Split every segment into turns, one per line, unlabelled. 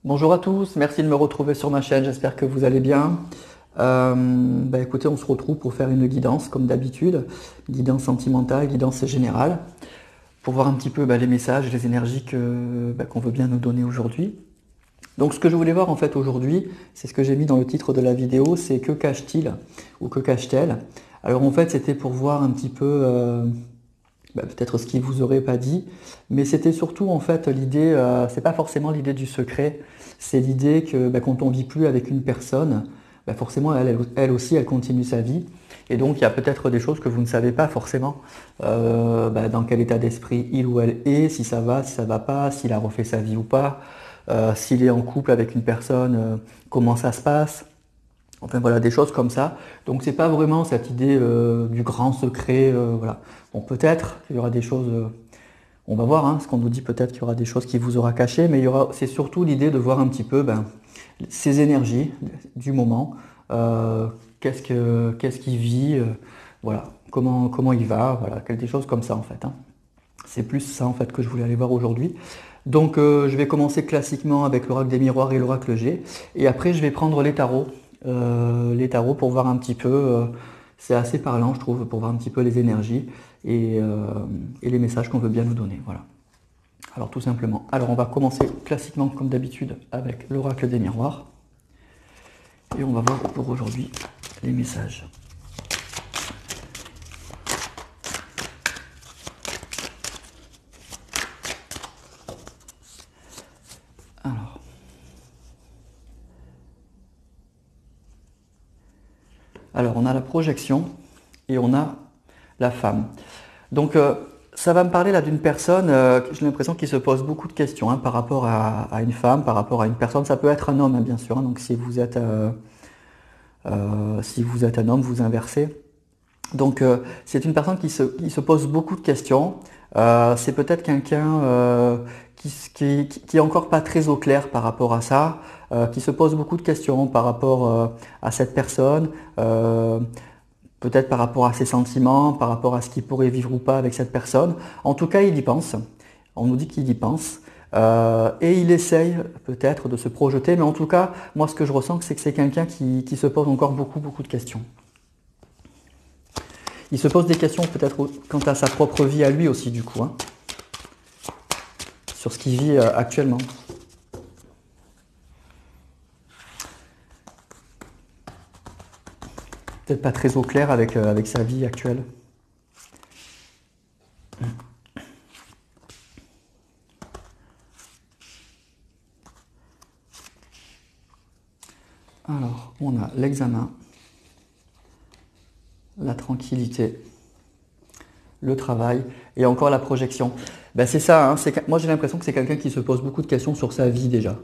Bonjour à tous, merci de me retrouver sur ma chaîne, j'espère que vous allez bien. Écoutez, on se retrouve pour faire une guidance comme d'habitude, guidance sentimentale, guidance générale, pour voir un petit peu les messages, les énergies qu'on veut bien nous donner aujourd'hui. Donc ce que je voulais voir en fait aujourd'hui, c'est ce que j'ai mis dans le titre de la vidéo, c'est que cache-t-il ou que cache-t-elle. Alors en fait c'était pour voir un petit peu peut-être ce qu'il vous aurait pas dit, mais c'était surtout en fait l'idée, c'est pas forcément l'idée du secret, c'est l'idée que quand on vit plus avec une personne, forcément elle aussi elle continue sa vie, et donc il y a peut-être des choses que vous ne savez pas forcément, dans quel état d'esprit il ou elle est, si ça va, si ça va pas, s'il a refait sa vie ou pas, s'il est en couple avec une personne, comment ça se passe. Enfin voilà, des choses comme ça. Donc c'est pas vraiment cette idée du grand secret, voilà. Bon, peut-être qu'il y aura des choses, on va voir, ce qu'on nous dit, peut-être qu'il y aura des choses qui vous aura cachées, mais c'est surtout l'idée de voir un petit peu ces énergies du moment, qu'est-ce qu'il vit, voilà, comment il va, voilà, quelque chose comme ça en fait. C'est plus ça en fait que je voulais aller voir aujourd'hui. Donc je vais commencer classiquement avec l'oracle des miroirs et l'oracle G, et après je vais prendre les tarots pour voir un petit peu, c'est assez parlant je trouve, pour voir un petit peu les énergies et les messages qu'on veut bien nous donner. Voilà. Alors tout simplement. Alors on va commencer classiquement comme d'habitude avec l'oracle des miroirs. Et on va voir pour aujourd'hui les messages. Alors. Alors on a la projection et on a la femme. Donc ça va me parler là d'une personne, j'ai l'impression qu'il se pose beaucoup de questions par rapport à une femme, par rapport à une personne. Ça peut être un homme bien sûr, donc si vous êtes un homme, vous inversez. Donc c'est une personne qui se pose beaucoup de questions. C'est peut-être quelqu'un qui est encore pas très au clair par rapport à ça, qui se pose beaucoup de questions par rapport à cette personne, peut-être par rapport à ses sentiments, par rapport à ce qu'il pourrait vivre ou pas avec cette personne. En tout cas, il y pense. On nous dit qu'il y pense. Et il essaye peut-être de se projeter, mais en tout cas, moi ce que je ressens, c'est que c'est quelqu'un qui se pose encore beaucoup de questions. Il se pose des questions peut-être quant à sa propre vie à lui aussi du coup, sur ce qu'il vit actuellement. Peut-être pas très au clair avec sa vie actuelle. Alors, on a l'examen, la tranquillité, le travail et encore la projection. C'est ça, moi j'ai l'impression que c'est quelqu'un qui se pose beaucoup de questions sur sa vie déjà,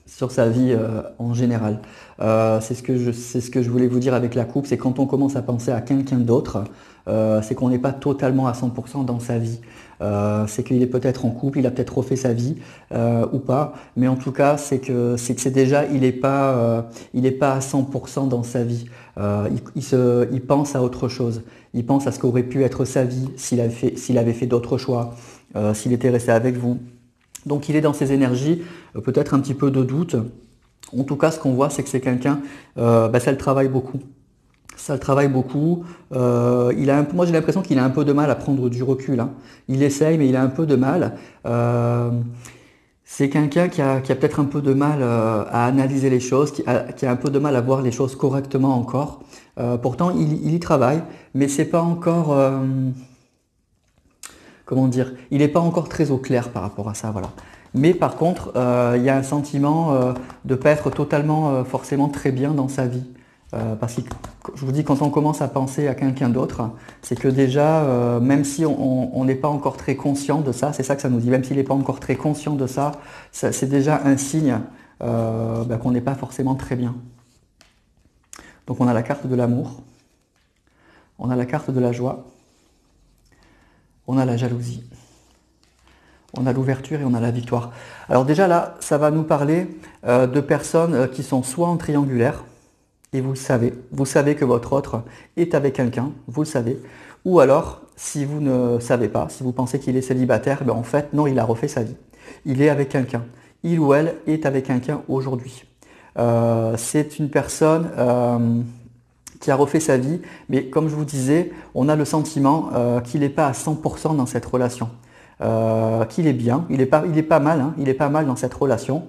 sur sa vie en général. C'est ce que je voulais vous dire avec la coupe, c'est quand on commence à penser à quelqu'un d'autre, c'est qu'on n'est pas totalement à 100% dans sa vie. C'est qu'il est peut-être en couple, il a peut-être refait sa vie ou pas, mais en tout cas c'est déjà il n'est pas à 100% dans sa vie. Il pense à autre chose. Il pense à ce qu'aurait pu être sa vie s'il avait fait d'autres choix, s'il était resté avec vous. Donc il est dans ses énergies, peut-être un petit peu de doute. En tout cas, ce qu'on voit, c'est que c'est quelqu'un, ça le travaille beaucoup. Ça le travaille beaucoup. Moi, j'ai l'impression qu'il a un peu de mal à prendre du recul. Il essaye, mais il a un peu de mal. C'est quelqu'un qui a peut-être un peu de mal à analyser les choses, qui a un peu de mal à voir les choses correctement encore. Pourtant, il y travaille, mais c'est pas encore... comment dire, il n'est pas encore très au clair par rapport à ça, voilà. Mais par contre, il y a un sentiment de ne pas être totalement forcément très bien dans sa vie. Parce que je vous dis, quand on commence à penser à quelqu'un d'autre, c'est que déjà, même si on n'est pas encore très conscient de ça, c'est ça que ça nous dit, même s'il n'est pas encore très conscient de ça, c'est déjà un signe qu'on n'est pas forcément très bien. Donc on a la carte de l'amour, on a la carte de la joie, on a la jalousie, on a l'ouverture et on a la victoire. Alors déjà là, ça va nous parler de personnes qui sont soit en triangulaire, et vous savez que votre autre est avec quelqu'un, vous le savez, ou alors, si vous ne savez pas, si vous pensez qu'il est célibataire, en fait, non, il a refait sa vie. Il est avec quelqu'un. il ou elle est avec quelqu'un aujourd'hui. C'est une personne qui a refait sa vie, mais comme je vous disais, on a le sentiment qu'il n'est pas à 100% dans cette relation. Qu'il est bien, il est pas mal, hein, il est pas mal dans cette relation,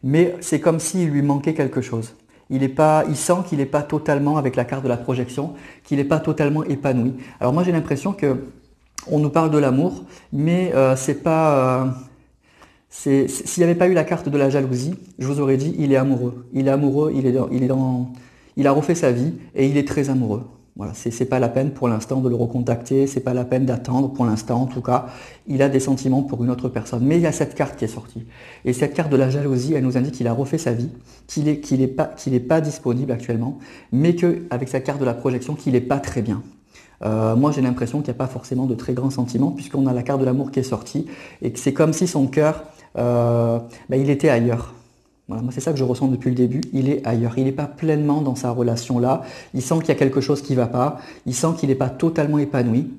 mais c'est comme s'il lui manquait quelque chose. Il sent qu'il n'est pas totalement, avec la carte de la projection, qu'il n'est pas totalement épanoui. Alors moi j'ai l'impression que on nous parle de l'amour, mais c'est pas... s'il n'y avait pas eu la carte de la jalousie, je vous aurais dit il est amoureux. Il est amoureux, il a refait sa vie et il est très amoureux. Voilà, c'est pas la peine pour l'instant de le recontacter, c'est pas la peine d'attendre pour l'instant en tout cas. Il a des sentiments pour une autre personne. Mais il y a cette carte qui est sortie. Et cette carte de la jalousie, elle nous indique qu'il a refait sa vie, qu'il est pas disponible actuellement, mais qu'avec cette carte de la projection, qu'il n'est pas très bien. Moi j'ai l'impression qu'il n'y a pas forcément de très grands sentiments puisqu'on a la carte de l'amour qui est sortie et que c'est comme si son cœur, il était ailleurs. Voilà, moi c'est ça que je ressens depuis le début, il est ailleurs, il n'est pas pleinement dans sa relation là, il sent qu'il y a quelque chose qui ne va pas, il sent qu'il n'est pas totalement épanoui.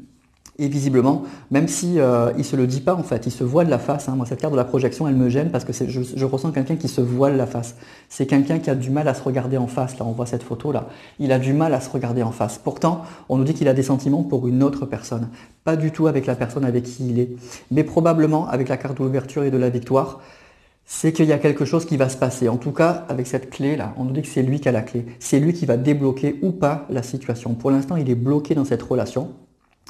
Et visiblement, même si il se le dit pas en fait, il se voile la face. Hein. Moi, cette carte de la projection, elle me gêne parce que je ressens quelqu'un qui se voile la face. C'est quelqu'un qui a du mal à se regarder en face. Là, on voit cette photo là. Il a du mal à se regarder en face. Pourtant, on nous dit qu'il a des sentiments pour une autre personne, pas du tout avec la personne avec qui il est, mais probablement avec la carte de l'ouverture et de la victoire. C'est qu'il y a quelque chose qui va se passer. En tout cas, avec cette clé-là, on nous dit que c'est lui qui a la clé. C'est lui qui va débloquer ou pas la situation. Pour l'instant, il est bloqué dans cette relation.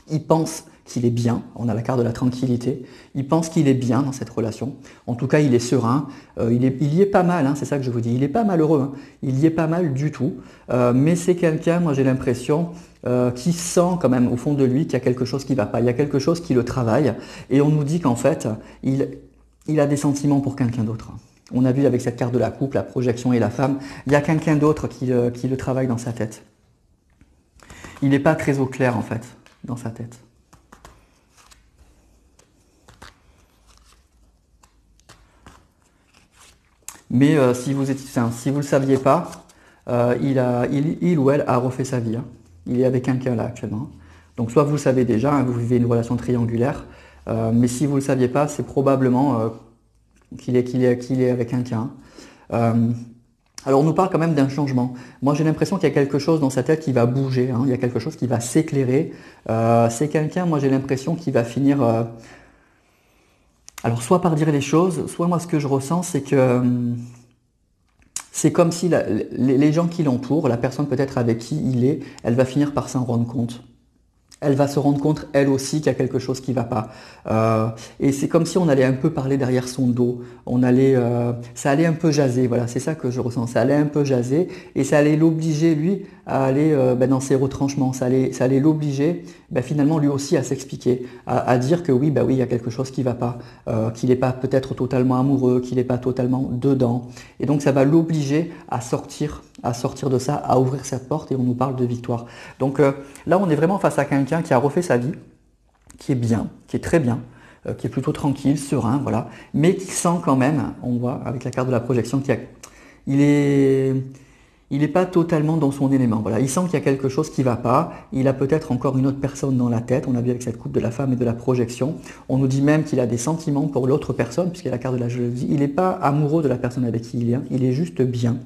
Il pense qu'il est bien, on a la carte de la tranquillité, il pense qu'il est bien dans cette relation, en tout cas il est serein, il y est pas mal, hein, c'est ça que je vous dis, il n'est pas malheureux, hein, il y est pas mal du tout, mais c'est quelqu'un, moi j'ai l'impression, qui sent quand même au fond de lui qu'il y a quelque chose qui ne va pas, il y a quelque chose qui le travaille, et on nous dit qu'en fait, il a des sentiments pour quelqu'un d'autre. On a vu avec cette carte de la coupe, la projection et la femme, il y a quelqu'un d'autre qui le travaille dans sa tête. Il n'est pas très au clair en fait, dans sa tête. Mais si vous ne le saviez pas, il ou elle a refait sa vie. Hein. Il est avec quelqu'un là actuellement. Donc soit vous le savez déjà, hein, vous vivez une relation triangulaire, mais si vous ne le saviez pas, c'est probablement qu'il est avec quelqu'un. Alors on nous parle quand même d'un changement. Moi j'ai l'impression qu'il y a quelque chose dans sa tête qui va bouger, hein. Il y a quelque chose qui va s'éclairer. C'est quelqu'un, moi j'ai l'impression qu'il va finir... alors soit par dire les choses, soit moi ce que je ressens c'est que c'est comme si les gens qui l'entourent, la personne peut-être avec qui il est, elle va finir par s'en rendre compte. Elle va se rendre compte, elle aussi, qu'il y a quelque chose qui ne va pas. Et c'est comme si on allait un peu parler derrière son dos. Ça allait un peu jaser, voilà, c'est ça que je ressens. Ça allait un peu jaser et ça allait l'obliger, lui, à aller dans ses retranchements. Ça allait l'obliger, finalement, lui aussi, à s'expliquer, à dire que oui, il y a quelque chose qui ne va pas, qu'il n'est pas peut-être totalement amoureux, qu'il n'est pas totalement dedans. Et donc, ça va l'obliger à sortir de ça, à ouvrir cette porte et on nous parle de victoire. Donc là, on est vraiment face à quelqu'un qui a refait sa vie, qui est bien, qui est très bien, qui est plutôt tranquille, serein, voilà, mais qui sent quand même, on voit avec la carte de la projection, il est pas totalement dans son élément. Voilà, il sent qu'il y a quelque chose qui ne va pas. Il a peut-être encore une autre personne dans la tête. On a vu avec cette coupe de la femme et de la projection. On nous dit même qu'il a des sentiments pour l'autre personne, puisqu'il y a la carte de la jalousie. Il n'est pas amoureux de la personne avec qui il est. Il est juste bien.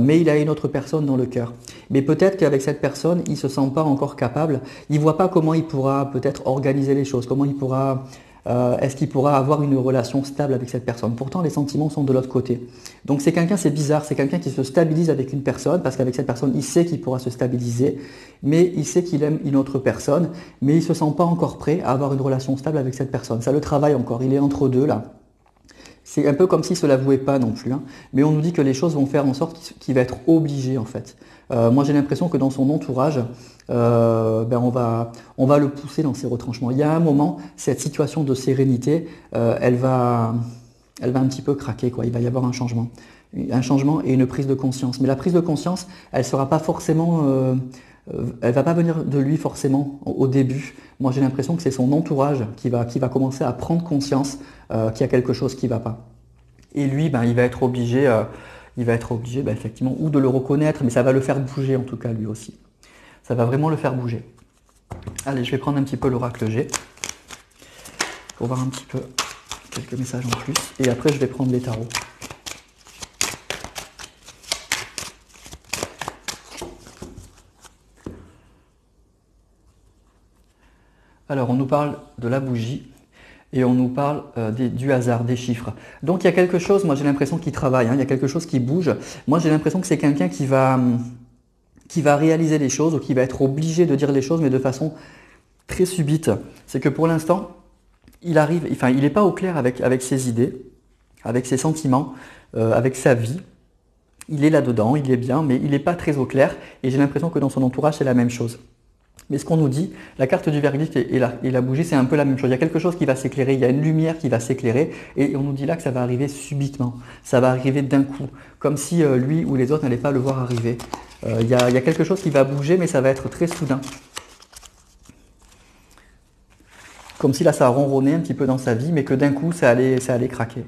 Mais il a une autre personne dans le cœur. Mais peut-être qu'avec cette personne, il ne se sent pas encore capable. Il ne voit pas comment il pourra peut-être organiser les choses, comment il pourra... est-ce qu'il pourra avoir une relation stable avec cette personne? Pourtant, les sentiments sont de l'autre côté. Donc c'est quelqu'un, c'est bizarre, c'est quelqu'un qui se stabilise avec une personne, parce qu'avec cette personne, il sait qu'il pourra se stabiliser, mais il sait qu'il aime une autre personne, mais il ne se sent pas encore prêt à avoir une relation stable avec cette personne. Ça le travaille encore, il est entre deux là. C'est un peu comme s'il ne se l'avouait pas non plus, hein. Mais on nous dit que les choses vont faire en sorte qu'il va être obligé en fait. Moi j'ai l'impression que dans son entourage, on va le pousser dans ses retranchements. Il y a un moment, cette situation de sérénité, elle va un petit peu craquer, quoi. Il va y avoir un changement et une prise de conscience. Mais la prise de conscience, elle sera pas forcément... elle va pas venir de lui forcément au début. Moi j'ai l'impression que c'est son entourage qui va commencer à prendre conscience qu'il y a quelque chose qui ne va pas. Et lui, il va être obligé, effectivement, ou de le reconnaître, mais ça va le faire bouger en tout cas lui aussi. Ça va vraiment le faire bouger. Allez, je vais prendre un petit peu l'oracle G pour voir un petit peu quelques messages en plus. Et après, je vais prendre les tarots. Alors, on nous parle de la bougie et on nous parle du hasard, des chiffres. Donc, il y a quelque chose, moi j'ai l'impression qu'il travaille, hein, il y a quelque chose qui bouge. Moi, j'ai l'impression que c'est quelqu'un qui va réaliser les choses ou qui va être obligé de dire les choses, mais de façon très subite. C'est que pour l'instant, il n'est pas au clair avec ses idées, avec ses sentiments, avec sa vie. Il est là-dedans, il est bien, mais il n'est pas très au clair. Et j'ai l'impression que dans son entourage, c'est la même chose. Mais ce qu'on nous dit, la carte du verdict et la bougie, c'est un peu la même chose. Il y a quelque chose qui va s'éclairer, il y a une lumière qui va s'éclairer, et on nous dit là que ça va arriver subitement. Ça va arriver d'un coup, comme si lui ou les autres n'allaient pas le voir arriver. Il y a quelque chose qui va bouger, mais ça va être très soudain. Comme si là, ça a ronronné un petit peu dans sa vie, mais que d'un coup, ça allait craquer.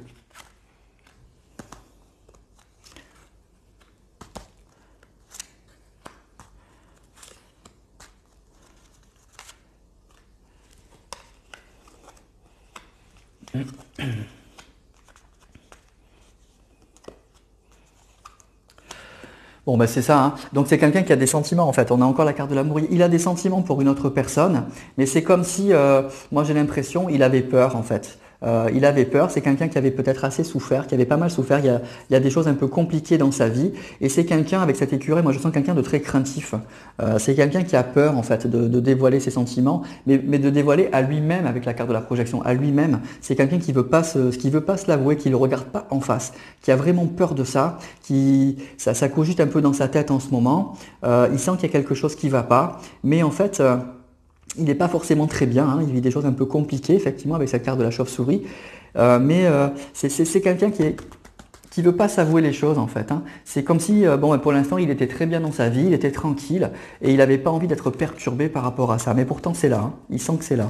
Bon, ben c'est ça, hein. Donc c'est quelqu'un qui a des sentiments en fait. On a encore la carte de l'amour. Il a des sentiments pour une autre personne, mais c'est comme si, moi j'ai l'impression, il avait peur en fait. Il avait peur, c'est quelqu'un qui avait peut-être assez souffert, qui avait pas mal souffert, il y a des choses un peu compliquées dans sa vie, et c'est quelqu'un avec cette écureuil, moi je sens quelqu'un de très craintif. C'est quelqu'un qui a peur en fait de dévoiler ses sentiments, mais de dévoiler à lui-même avec la carte de la projection, à lui-même. C'est quelqu'un qui veut pas qui veut pas se l'avouer, qui le regarde pas en face, qui a vraiment peur de ça, ça cogite un peu dans sa tête en ce moment. Il sent qu'il y a quelque chose qui va pas, mais en fait, il n'est pas forcément très bien, hein. Il vit des choses un peu compliquées, effectivement, avec cette carte de la chauve-souris. Mais c'est quelqu'un qui veut pas s'avouer les choses, en fait, hein. C'est comme si, bon, pour l'instant, il était très bien dans sa vie, il était tranquille, et il n'avait pas envie d'être perturbé par rapport à ça. Mais pourtant, c'est là, hein. Il sent que c'est là.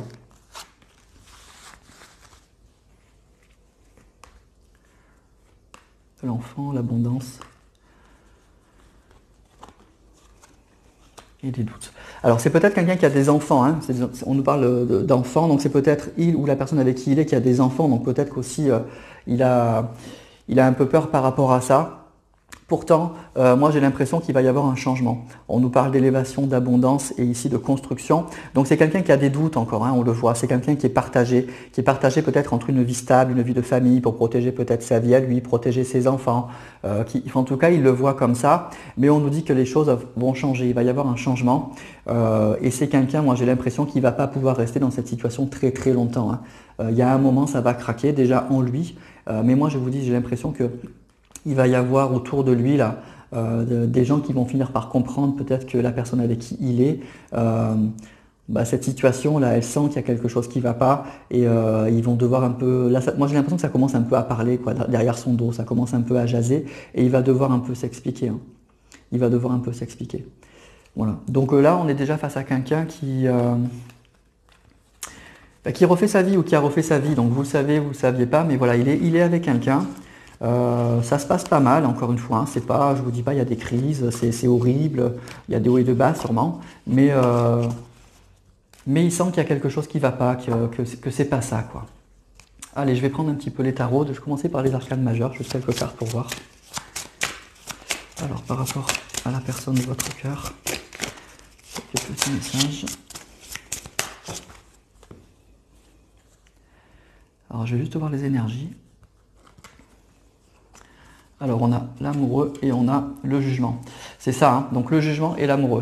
L'enfant, l'abondance et des doutes. Alors c'est peut-être quelqu'un qui a des enfants, hein. On nous parle d'enfants, donc c'est peut-être il ou la personne avec qui il est qui a des enfants, donc peut-être qu'aussi il a un peu peur par rapport à ça. Pourtant, moi j'ai l'impression qu'il va y avoir un changement. On nous parle d'élévation, d'abondance et ici de construction. Donc c'est quelqu'un qui a des doutes encore, hein, on le voit. C'est quelqu'un qui est partagé peut-être entre une vie stable, une vie de famille pour protéger peut-être sa vie à lui, protéger ses enfants. En tout cas, il le voit comme ça. Mais on nous dit que les choses vont changer. Il va y avoir un changement. Et c'est quelqu'un, moi j'ai l'impression qu'il ne va pas pouvoir rester dans cette situation très très longtemps, hein. Il y a un moment, ça va craquer déjà en lui. Mais moi je vous dis, j'ai l'impression que il va y avoir autour de lui là des gens qui vont finir par comprendre peut-être que la personne avec qui il est, cette situation là, elle sent qu'il y a quelque chose qui ne va pas et ils vont devoir un peu. Là, moi j'ai l'impression que ça commence un peu à parler quoi, derrière son dos, ça commence un peu à jaser et il va devoir un peu s'expliquer, hein. Il va devoir un peu s'expliquer. Voilà. Donc là, on est déjà face à quelqu'un qui refait sa vie ou qui a refait sa vie. Donc vous le savez, vous ne le saviez pas, mais voilà, il est avec quelqu'un. Ça se passe pas mal, encore une fois, hein. C'est pas, je vous dis pas, il y a des crises, c'est horrible, il y a des hauts et des bas sûrement, mais il sent qu'il y a quelque chose qui va pas, que c'est pas ça, quoi. Allez, je vais prendre un petit peu les tarots, je vais commencer par les arcanes majeures, juste quelques cartes pour voir. Alors, par rapport à la personne de votre cœur, quelques petits messages. Alors, je vais juste voir les énergies. Alors on a l'amoureux et on a le jugement. C'est ça, hein, donc le jugement et l'amoureux.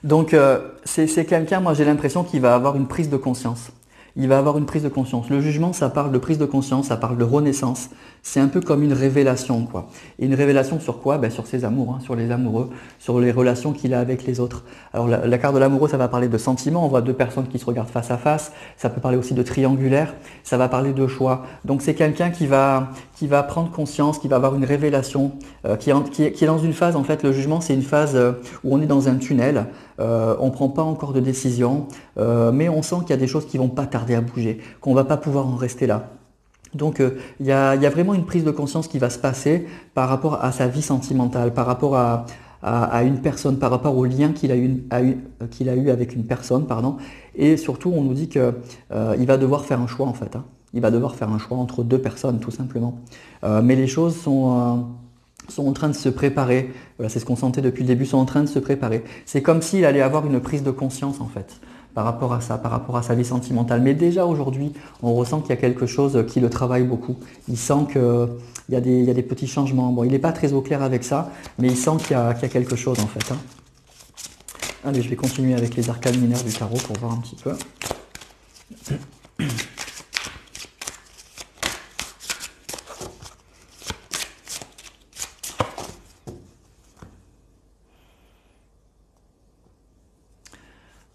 Donc c'est quelqu'un, moi j'ai l'impression qu'il va avoir une prise de conscience. Il va avoir une prise de conscience. Le jugement, ça parle de prise de conscience, ça parle de renaissance. C'est un peu comme une révélation, quoi. Et une révélation sur quoi? Sur ses amours, hein, sur les amoureux, sur les relations qu'il a avec les autres. Alors la carte de l'amoureux, ça va parler de sentiments. On voit deux personnes qui se regardent face à face. Ça peut parler aussi de triangulaire. Ça va parler de choix. Donc c'est quelqu'un qui va prendre conscience, qui va avoir une révélation, qui est dans une phase, en fait, le jugement, c'est une phase où on est dans un tunnel. On ne prend pas encore de décision, mais on sent qu'il y a des choses qui vont pas tarder à bouger, qu'on va pas pouvoir en rester là. Donc il y a vraiment une prise de conscience qui va se passer par rapport à sa vie sentimentale, par rapport à une personne, par rapport au lien qu'il a eu avec une personne, pardon. Et surtout, on nous dit qu'il va devoir faire un choix en fait, hein. Il va devoir faire un choix entre deux personnes, tout simplement. Mais les choses sont en train de se préparer. Voilà, c'est ce qu'on sentait depuis le début, sont en train de se préparer. C'est comme s'il allait avoir une prise de conscience, en fait, par rapport à ça, par rapport à sa vie sentimentale. Mais déjà aujourd'hui, on ressent qu'il y a quelque chose qui le travaille beaucoup. Il sent qu'il y a des petits changements. Bon, il n'est pas très au clair avec ça, mais il sent qu'il y a quelque chose, en fait, hein. Allez, je vais continuer avec les arcanes mineures du tarot pour voir un petit peu.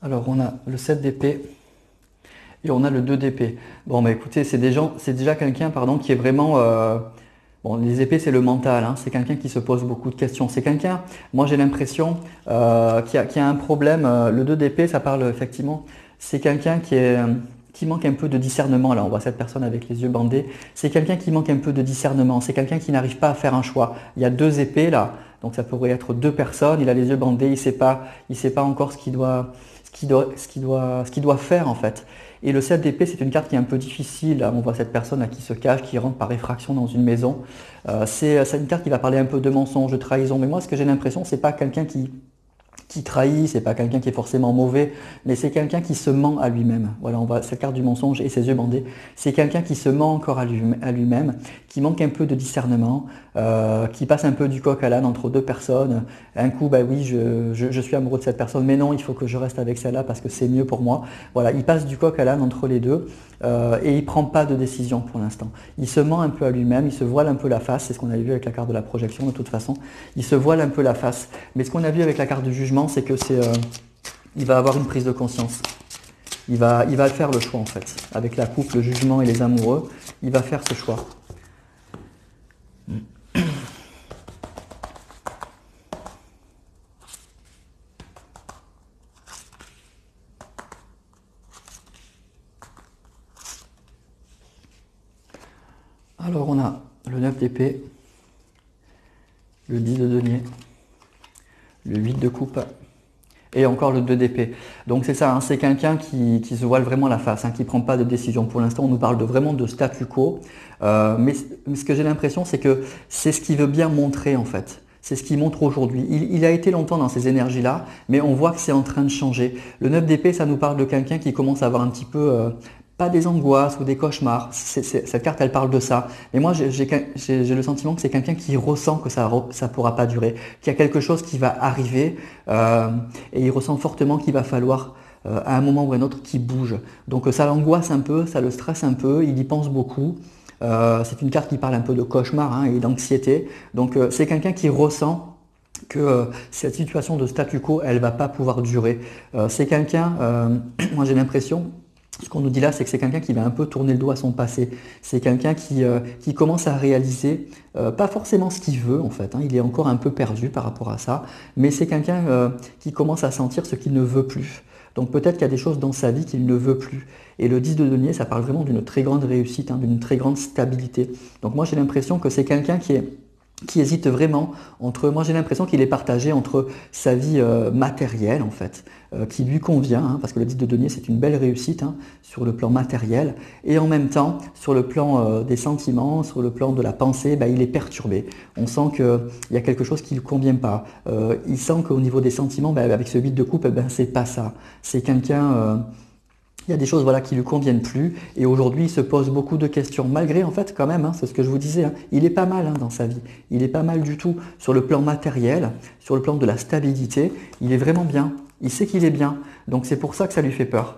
Alors, on a le 7 d'épée et on a le 2 d'épée. Bon, bah écoutez, c'est déjà quelqu'un, pardon, qui est vraiment... bon, les épées, c'est le mental, hein. C'est quelqu'un qui se pose beaucoup de questions. C'est quelqu'un, moi j'ai l'impression, qui a un problème. Le 2 d'épée, ça parle effectivement, c'est quelqu'un qui manque un peu de discernement. Là, on voit cette personne avec les yeux bandés. C'est quelqu'un qui manque un peu de discernement. C'est quelqu'un qui n'arrive pas à faire un choix. Il y a deux épées là, donc ça pourrait être deux personnes. Il a les yeux bandés, il sait pas encore ce qu'il doit faire en fait. Et le 7 d'épée, c'est une carte qui est un peu difficile. Là, on voit cette personne là, qui se cache, qui rentre par effraction dans une maison. C'est une carte qui va parler un peu de mensonge, de trahison. Mais moi, ce que j'ai l'impression, c'est pas quelqu'un qui trahit, c'est pas quelqu'un qui est forcément mauvais, mais c'est quelqu'un qui se ment à lui-même. Voilà, on voit cette carte du mensonge et ses yeux bandés. C'est quelqu'un qui se ment encore à lui-même, qui manque un peu de discernement, qui passe un peu du coq à l'âne entre deux personnes. Un coup, bah oui, je suis amoureux de cette personne, mais non, il faut que je reste avec celle-là parce que c'est mieux pour moi. Voilà, il passe du coq à l'âne entre les deux et il prend pas de décision pour l'instant. Il se ment un peu à lui-même, il se voile un peu la face, c'est ce qu'on a vu avec la carte de la projection de toute façon. Il se voile un peu la face. Mais ce qu'on a vu avec la carte du jugement, c'est que il va avoir une prise de conscience. Il va faire le choix en fait. Avec la coupe, le jugement et les amoureux, il va faire ce choix. Alors on a le 9 d'épée, le 10 de denier, le 8 de coupe et encore le 2 d'épée. Donc c'est ça, hein, c'est quelqu'un qui se voile vraiment la face, hein, qui ne prend pas de décision. Pour l'instant, on nous parle vraiment de statu quo. Mais ce que j'ai l'impression, c'est que c'est ce qu'il veut bien montrer en fait. C'est ce qu'il montre aujourd'hui. Il a été longtemps dans ces énergies-là, mais on voit que c'est en train de changer. Le 9 d'épée, ça nous parle de quelqu'un qui commence à avoir un petit peu... pas des angoisses ou des cauchemars, cette carte elle parle de ça. Mais moi j'ai le sentiment que c'est quelqu'un qui ressent que ça pourra pas durer, qu'il y a quelque chose qui va arriver et il ressent fortement qu'il va falloir à un moment ou à un autre qu'il bouge. Donc ça l'angoisse un peu, ça le stresse un peu, il y pense beaucoup. C'est une carte qui parle un peu de cauchemar hein, et d'anxiété. Donc c'est quelqu'un qui ressent que cette situation de statu quo elle va pas pouvoir durer. C'est quelqu'un, moi j'ai l'impression, ce qu'on nous dit là, c'est que c'est quelqu'un qui va un peu tourner le dos à son passé. C'est quelqu'un qui commence à réaliser, pas forcément ce qu'il veut en fait, hein, il est encore un peu perdu par rapport à ça, mais c'est quelqu'un qui commence à sentir ce qu'il ne veut plus. Donc peut-être qu'il y a des choses dans sa vie qu'il ne veut plus. Et le 10 de denier, ça parle vraiment d'une très grande réussite, hein, d'une très grande stabilité. Donc moi j'ai l'impression que c'est quelqu'un qui hésite vraiment entre, moi j'ai l'impression qu'il est partagé entre sa vie matérielle en fait, qui lui convient, hein, parce que le 10 de denier c'est une belle réussite hein, sur le plan matériel, et en même temps sur le plan des sentiments, sur le plan de la pensée, bah, il est perturbé. On sent qu'il y a quelque chose qui ne lui convient pas. Il sent qu'au niveau des sentiments, bah, avec ce 8 de coupe, bah, c'est pas ça. C'est quelqu'un... il y a des choses voilà, qui ne lui conviennent plus et aujourd'hui il se pose beaucoup de questions malgré en fait quand même, hein, c'est ce que je vous disais, hein, il est pas mal hein, dans sa vie, il est pas mal du tout sur le plan matériel, sur le plan de la stabilité, il est vraiment bien, il sait qu'il est bien, donc c'est pour ça que ça lui fait peur.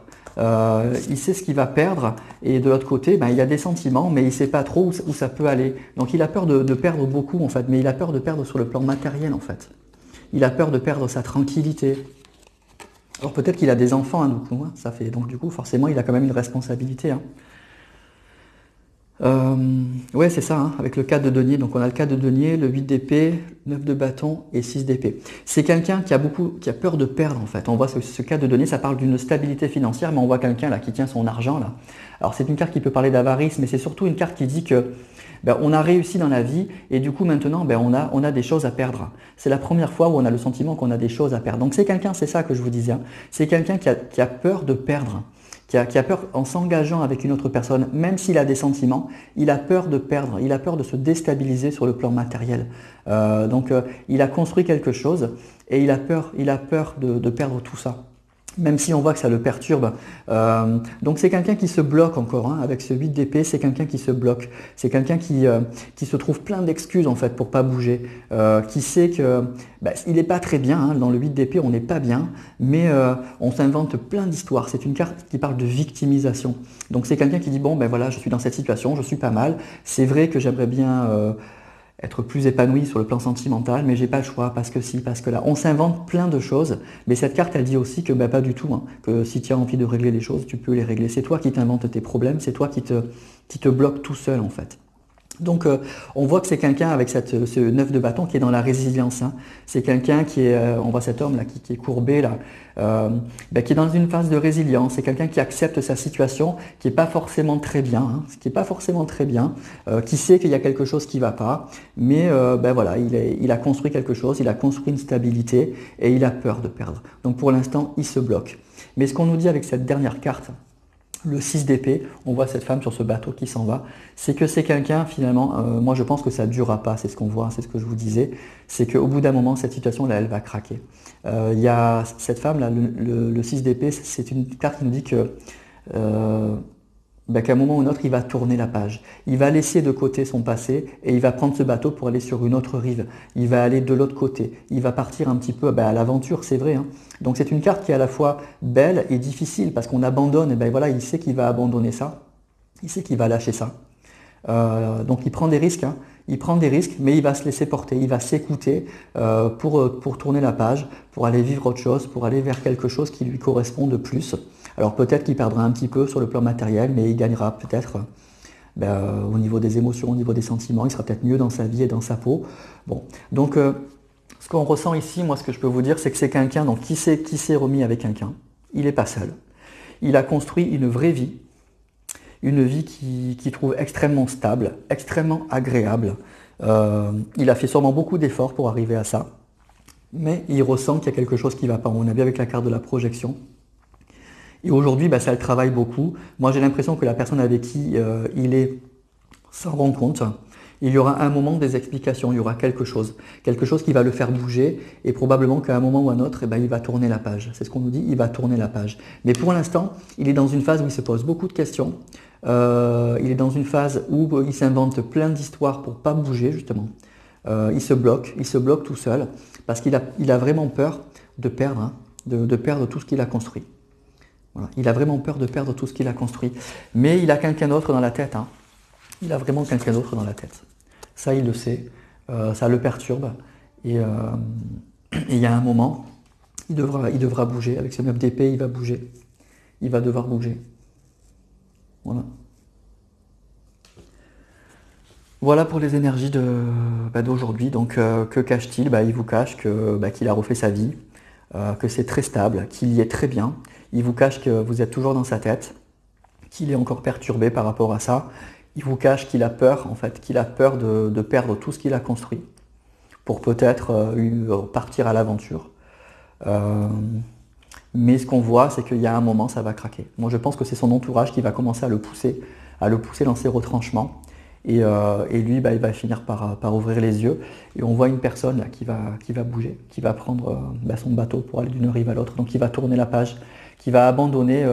Il sait ce qu'il va perdre et de l'autre côté ben, il y a des sentiments mais il ne sait pas trop où ça peut aller, donc il a peur de perdre beaucoup en fait, mais il a peur de perdre sur le plan matériel en fait, il a peur de perdre sa tranquillité. Alors peut-être qu'il a des enfants, hein, hein, ça fait, donc du coup forcément il a quand même une responsabilité. Hein. Ouais c'est ça, hein, avec le 4 de denier, donc on a le 4 de denier, le 8 d'épée, 9 de bâton et 6 d'épée. C'est quelqu'un qui a peur de perdre en fait. On voit ce 4 de denier, ça parle d'une stabilité financière, mais on voit quelqu'un là qui tient son argent là. Alors c'est une carte qui peut parler d'avarice, mais c'est surtout une carte qui dit que ben, on a réussi dans la vie et du coup maintenant ben, on a des choses à perdre. C'est la première fois où on a le sentiment qu'on a des choses à perdre. Donc c'est quelqu'un, c'est ça que je vous disais, hein, c'est quelqu'un qui a peur de perdre, qui a peur en s'engageant avec une autre personne, même s'il a des sentiments, il a peur de perdre, il a peur de se déstabiliser sur le plan matériel. Il a construit quelque chose et il a peur de perdre tout ça. Même si on voit que ça le perturbe. Donc c'est quelqu'un qui se bloque encore, hein, avec ce 8 d'épée, c'est quelqu'un qui se bloque. C'est quelqu'un qui se trouve plein d'excuses en fait pour pas bouger, qui sait que il n'est pas très bien, hein, dans le 8 d'épée on n'est pas bien, mais on s'invente plein d'histoires. C'est une carte qui parle de victimisation. Donc c'est quelqu'un qui dit bon ben voilà, je suis dans cette situation, je suis pas mal, c'est vrai que j'aimerais bien être plus épanoui sur le plan sentimental, mais j'ai pas le choix, parce que si, parce que là. On s'invente plein de choses, mais cette carte, elle dit aussi que pas du tout, hein, que si tu as envie de régler les choses, tu peux les régler. C'est toi qui t'inventes tes problèmes, c'est toi qui te bloque tout seul, en fait. Donc on voit que c'est quelqu'un avec ce 9 de bâton qui est dans la résilience. Hein. C'est quelqu'un qui est, on voit cet homme là qui est courbé là, qui est dans une phase de résilience. C'est quelqu'un qui accepte sa situation, qui est pas forcément très bien, hein, qui est pas forcément très bien, qui sait qu'il y a quelque chose qui va pas, mais voilà, il a construit quelque chose, il a construit une stabilité et il a peur de perdre. Donc pour l'instant, il se bloque. Mais ce qu'on nous dit avec cette dernière carte, le 6 d'épée, on voit cette femme sur ce bateau qui s'en va, c'est que c'est quelqu'un finalement, moi je pense que ça ne durera pas, c'est ce qu'on voit, c'est ce que je vous disais, c'est qu'au bout d'un moment, cette situation là, elle va craquer. Il y a cette femme là, le 6 d'épée, c'est une carte qui nous dit que qu'à un moment ou un autre, il va tourner la page. Il va laisser de côté son passé et il va prendre ce bateau pour aller sur une autre rive. Il va aller de l'autre côté. Il va partir un petit peu à l'aventure, c'est vrai. Hein. Donc c'est une carte qui est à la fois belle et difficile parce qu'on abandonne. Et voilà, il sait qu'il va abandonner ça. Il sait qu'il va lâcher ça. Donc il prend des risques. Hein. Il prend des risques, mais il va se laisser porter. Il va s'écouter pour tourner la page, pour aller vivre autre chose, pour aller vers quelque chose qui lui correspond de plus. Alors peut-être qu'il perdra un petit peu sur le plan matériel, mais il gagnera peut-être au niveau des émotions, au niveau des sentiments, il sera peut-être mieux dans sa vie et dans sa peau. Bon, donc ce qu'on ressent ici, moi ce que je peux vous dire, c'est que c'est quelqu'un qui s'est remis avec quelqu'un. Il n'est pas seul. Il a construit une vraie vie, une vie qu'il trouve extrêmement stable, extrêmement agréable. Il a fait sûrement beaucoup d'efforts pour arriver à ça, mais il ressent qu'il y a quelque chose qui ne va pas. On a vu avec la carte de la projection. Et aujourd'hui, ça le travaille beaucoup. Moi, j'ai l'impression que la personne avec qui il est s'en rend compte. Il y aura un moment des explications, il y aura quelque chose qui va le faire bouger et probablement qu'à un moment ou un autre, il va tourner la page. C'est ce qu'on nous dit, il va tourner la page. Mais pour l'instant, il est dans une phase où il se pose beaucoup de questions. Il est dans une phase où il s'invente plein d'histoires pour pas bouger justement. Il se bloque tout seul parce qu'il a vraiment peur de perdre, hein, de perdre tout ce qu'il a construit. Voilà. Il a vraiment peur de perdre tout ce qu'il a construit. Mais il a quelqu'un d'autre dans la tête. Hein. Il a vraiment quelqu'un d'autre dans la tête. Ça, il le sait. Ça le perturbe. Et il y a un moment, il devra bouger. Avec ce 9 d'épée, il va bouger. Il va devoir bouger. Voilà. Voilà pour les énergies d'aujourd'hui. Donc, que cache-t-il ? Il vous cache qu'il a refait sa vie, que c'est très stable, qu'il y est très bien. Il vous cache que vous êtes toujours dans sa tête, qu'il est encore perturbé par rapport à ça. Il vous cache qu'il a peur, en fait, qu'il a peur de perdre tout ce qu'il a construit pour peut-être partir à l'aventure. Mais ce qu'on voit, c'est qu'il y a un moment, ça va craquer. Moi, je pense que c'est son entourage qui va commencer à le pousser dans ses retranchements. Et lui, il va finir par ouvrir les yeux. Et on voit une personne là, qui va bouger, qui va prendre son bateau pour aller d'une rive à l'autre. Donc, il va tourner la page, qui va abandonner.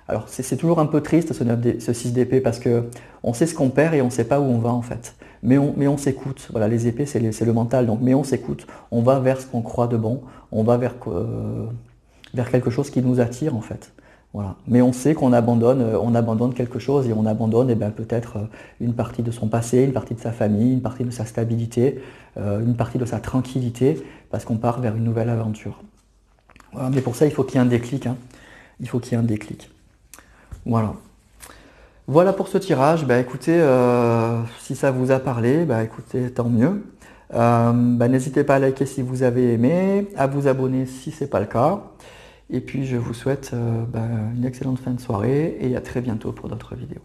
Alors, c'est toujours un peu triste ce 6 d'épée parce qu'on sait ce qu'on perd et on ne sait pas où on va en fait. Mais on s'écoute. Voilà, les épées, c'est le mental. Donc, mais on s'écoute. On va vers ce qu'on croit de bon. On va vers quelque chose qui nous attire en fait. Voilà. Mais on sait qu'on abandonne quelque chose et on abandonne peut-être une partie de son passé, une partie de sa famille, une partie de sa stabilité, une partie de sa tranquillité, parce qu'on part vers une nouvelle aventure. Voilà. Mais pour ça, il faut qu'il y ait un déclic. Hein. Il faut qu'il y ait un déclic. Voilà. Voilà pour ce tirage. Écoutez, si ça vous a parlé, écoutez, tant mieux. N'hésitez pas à liker si vous avez aimé, à vous abonner si ce n'est pas le cas. Et puis je vous souhaite une excellente fin de soirée et à très bientôt pour d'autres vidéos.